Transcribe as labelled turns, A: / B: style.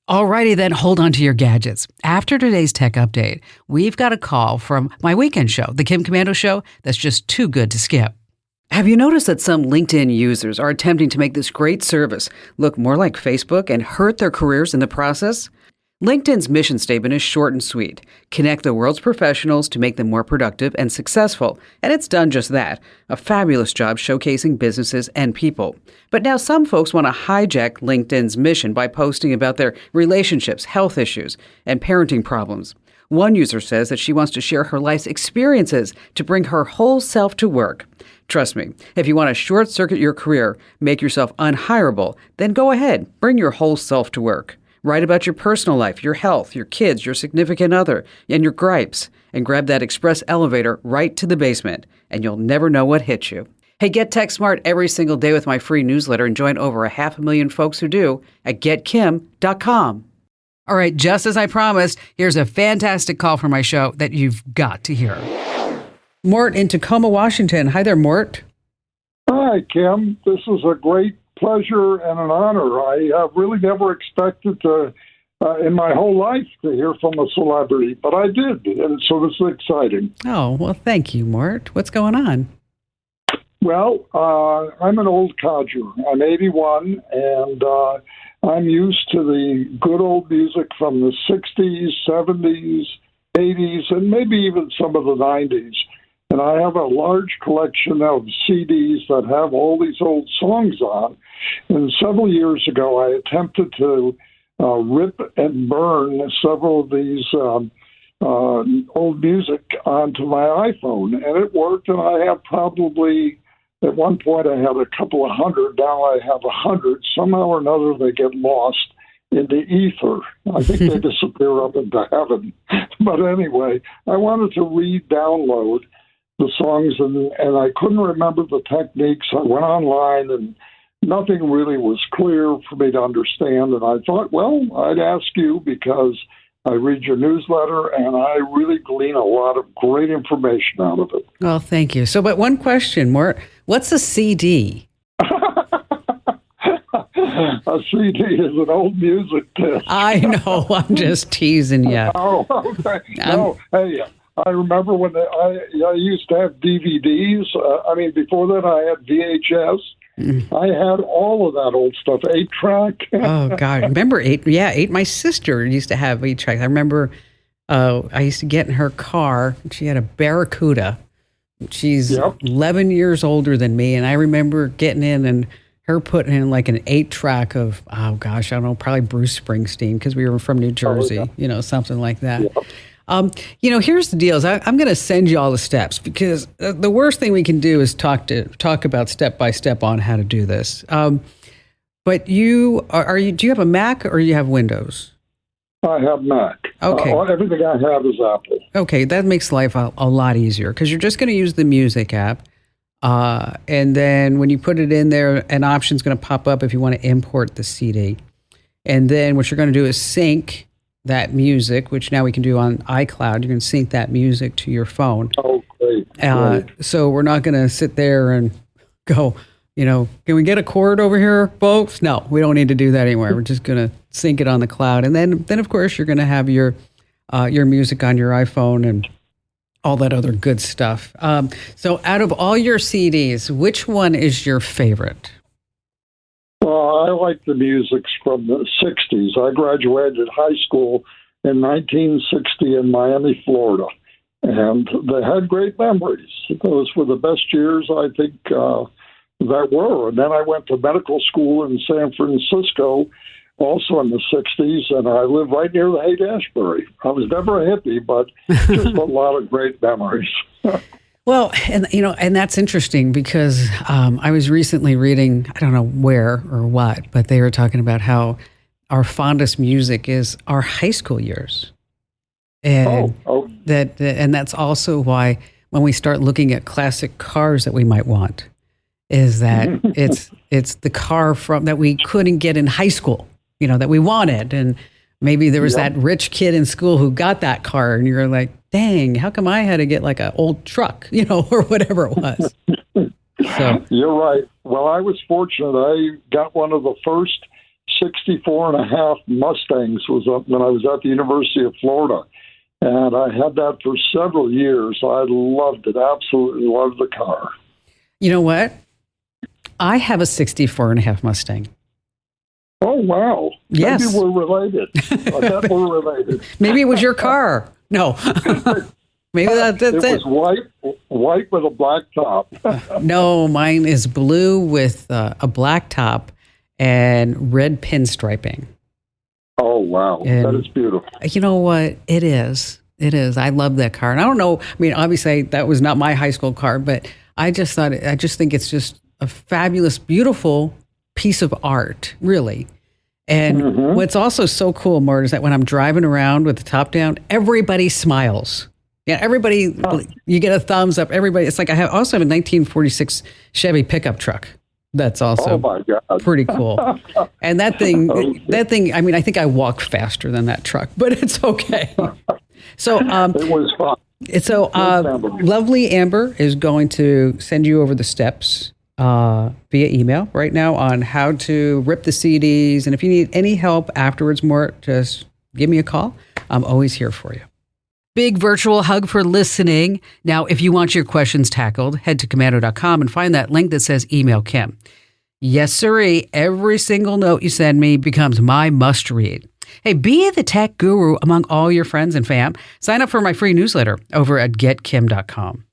A: Alrighty then, hold on to your gadgets. After today's tech update, we've got a call from my weekend show, The Kim Komando Show, that's just too good to skip. Have you noticed that some LinkedIn users are attempting to make this great service look more like Facebook and hurt their careers in the process? LinkedIn's mission statement is short and sweet. Connect the world's professionals to make them more productive and successful. And it's done just that. A fabulous job showcasing businesses and people. But now some folks want to hijack LinkedIn's mission by posting about their relationships, health issues, and parenting problems. One user says that she wants to share her life's experiences to bring her whole self to work. Trust me, if you want to short-circuit your career, make yourself unhireable, then go ahead, bring your whole self to work. Write about your personal life, your health, your kids, your significant other, and your gripes, and grab that express elevator right to the basement, and you'll never know what hits you. Hey, get tech smart every single day with my free newsletter and join over 500,000 folks who do at getkim.com. All right, just as I promised, here's a fantastic call for my show that you've got to hear. Mort in Tacoma, Washington. Hi there, Mort.
B: Hi, Kim. This is a great pleasure and an honor. I really never expected to, in my whole life, to hear from a celebrity, but I did, and so this is exciting.
A: Oh, well, thank you, Mort. What's going on?
B: Well, I'm an old codger. I'm 81, and I'm used to the good old music from the 60s, 70s, 80s, and maybe even some of the 90s. And I have a large collection of CDs that have all these old songs on. And several years ago, I attempted to rip and burn several of these old music onto my iPhone. And it worked, and I have probably, at one point, I had a couple of hundred. Now I have 100. Somehow or another, they get lost in the ether. I think they disappear up into heaven. But anyway, I wanted to re-download the songs, and I couldn't remember the techniques. I went online, and nothing really was clear for me to understand. And I thought, well, I'd ask you because I read your newsletter, and I really glean a lot of great information out of it.
A: Well, thank you. So, but one question, Mort. What's a CD?
B: A CD is an old music disc.
A: I know. I'm just teasing you.
B: Oh, okay. No, hey, I remember when I used to have DVDs. Before that, I had VHS. I had all of that old stuff, 8-track.
A: Oh, God. Remember 8? Yeah, 8. My sister used to have 8-track. I remember I used to get in her car. She had a Barracuda. She's 11 years older than me, and I remember getting in and her putting in like an 8-track of, oh, gosh, I don't know, probably Bruce Springsteen because we were from New Jersey, something like that.
B: Yep.
A: Here's the deal. I'm going to send you all the steps because the worst thing we can do is talk about step by step on how to do this. But do you have a Mac or you have Windows?
B: I have Mac.
A: Okay.
B: Everything I have is Apple.
A: Okay, that makes life a lot easier because you're just going to use the music app. And then when you put it in there, an option's going to pop up if you want to import the CD. And then what you're going to do is sync that music, which now we can do on iCloud. You can sync that music to your phone.
B: Oh, great.
A: So we're not going to sit there and go, can we get a chord over here, folks? No, we don't need to do that anymore. We're just going to sync it on the cloud. And then of course, you're going to have your music on your iPhone and all that other good stuff. So out of all your CDs, which one is your favorite?
B: Well, I like the music from the 60s. I graduated high school in 1960 in Miami, Florida, and they had great memories. Those were the best years, I think, that were. And then I went to medical school in San Francisco, also in the 60s, and I lived right near the Haight-Ashbury. I was never a hippie, but just a lot of great memories.
A: Well, and that's interesting because I was recently reading, I don't know where or what, but they were talking about how our fondest music is our high school years. And that's also why when we start looking at classic cars that we might want, is that it's the car that we couldn't get in high school, that we wanted. And maybe there was that rich kid in school who got that car and you're like, dang, how come I had to get like an old truck, or whatever it was. So
B: you're right. Well, I was fortunate. I got one of the first 64 and a half Mustangs was up when I was at the University of Florida. And I had that for several years. I loved it. Absolutely loved the car.
A: You know what? I have a 64 and a half Mustang.
B: Oh, wow.
A: Yes.
B: Maybe we're related. I bet we're related.
A: Maybe it was your car. No. Maybe that's
B: it.
A: It
B: was white with a black top.
A: No, mine is blue with a black top and red pinstriping.
B: Oh, wow.
A: And
B: that is beautiful.
A: You know what? It is. It is. I love that car. And I don't know. I mean, obviously, that was not my high school car, but I just think it's just a fabulous, beautiful piece of art, really. And what's also so cool, Mort, is that when I'm driving around with the top down, everybody smiles. Yeah, everybody, you get a thumbs up. Everybody, it's like I also have a 1946 Chevy pickup truck. That's also pretty cool. And that thing, I mean, I think I walk faster than that truck, but it's okay. So,
B: it was fun.
A: So, lovely Amber is going to send you over the steps via email right now on how to rip the CDs. And if you need any help afterwards, Mort, just give me a call. I'm always here for you. Big virtual hug for listening. Now, if you want your questions tackled, head to komando.com and find that link that says Email Kim. Yes, sirree. Every single note you send me becomes my must read. Hey, be the tech guru among all your friends and fam. Sign up for my free newsletter over at getkim.com.